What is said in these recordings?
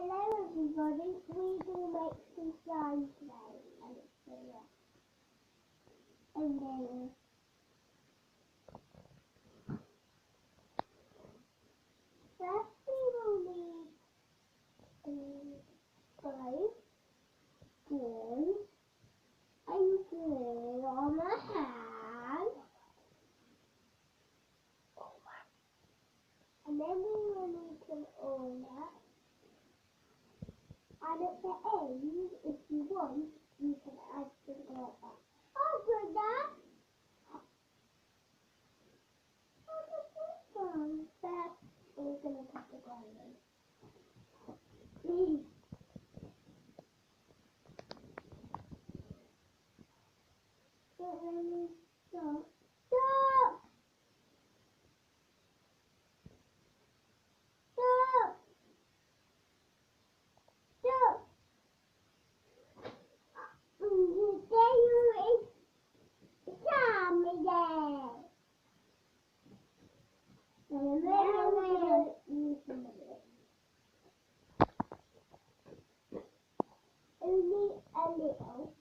Hello everybody, we will make some slime today. And then first we will need glue, glue, and glue on the hand. And then we will need some oil. And at the end, if you want, you can add something like that. Oh, good, Dad. First, we're going to put the glue in. But then we stop. Stop! Stop! Stop! There you is Sam again. And then we'll use some of it. Only a little.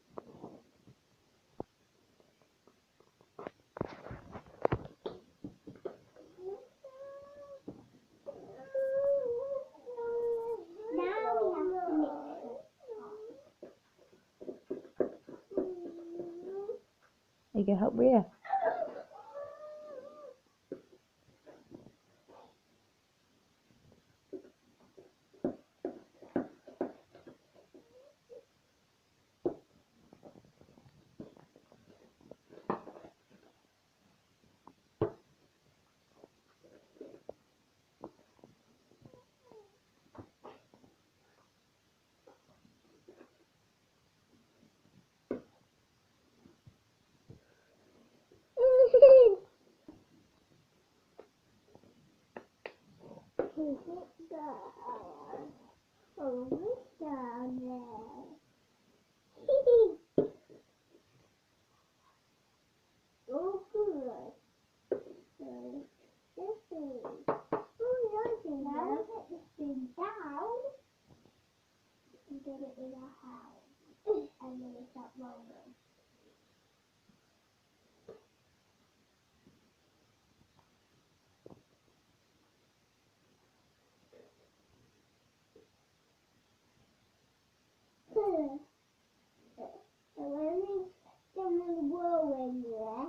Now we have to mix it. You can help Ria. Oh, it's down there. Oh, good. So, this is. Now get this thing down and get it in our house. And then we start rolling. So when we get the whirlwind there,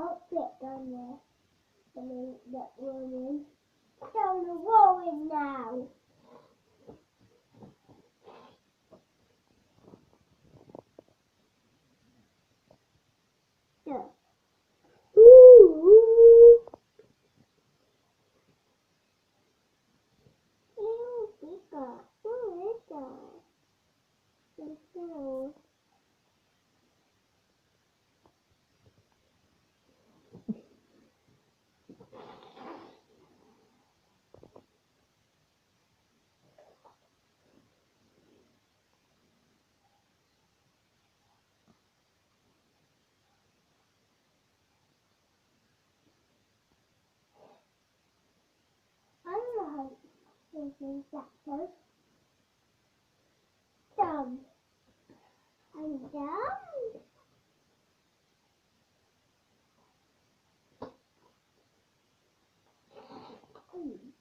up it down there. And then that whirlwind. Down the whirlwind now. Yeah. Ooh. Ew, bigger. Who is that? It's so. I don't know how to do that first. Done. I'm done.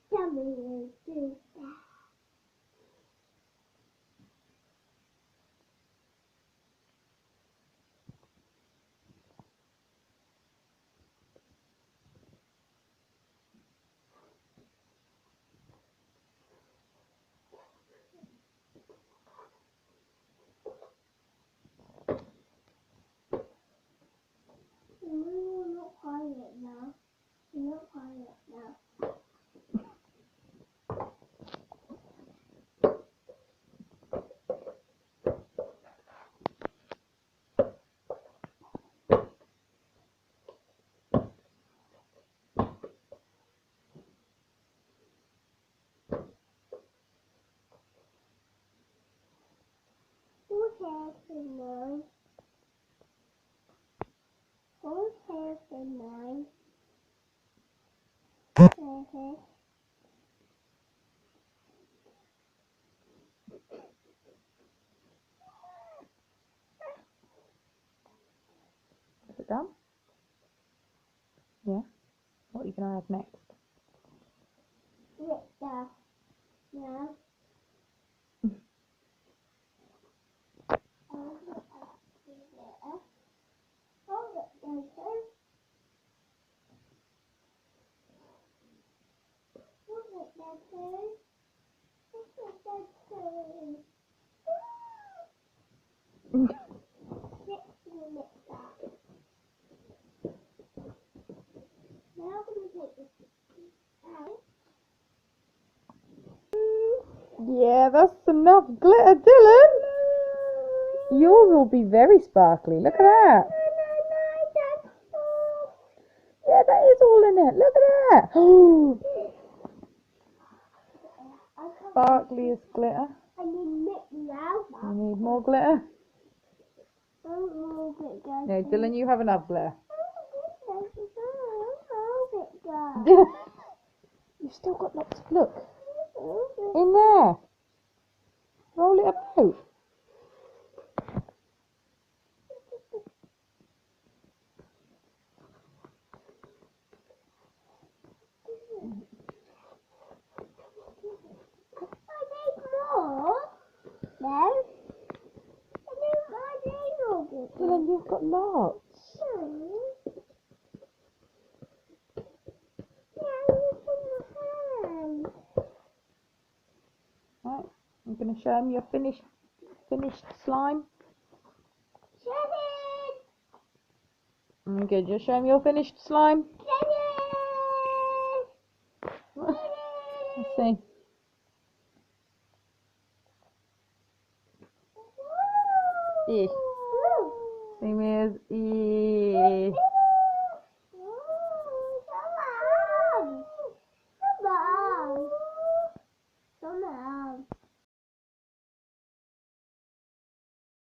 Tell me to do that. We're not quiet now. We're not quiet now. Who cares tonight? Who cares tonight? it done? Yeah. What are you going to add next? Glitter. Yeah. Yeah, that's enough glitter, Dylan. Yours will be very sparkly. Look at that. Yeah, that is all in it. Look at that. Sparkliest glitter. I need it now. You need more glitter? No, Dylan, you have enough glitter. Dylan, you've still got lots of look. In there. Roll it about. Dylan, you've got lots. Right, I'm going to show him your finished slime. Okay, just show him your finished slime. Let's see. Same as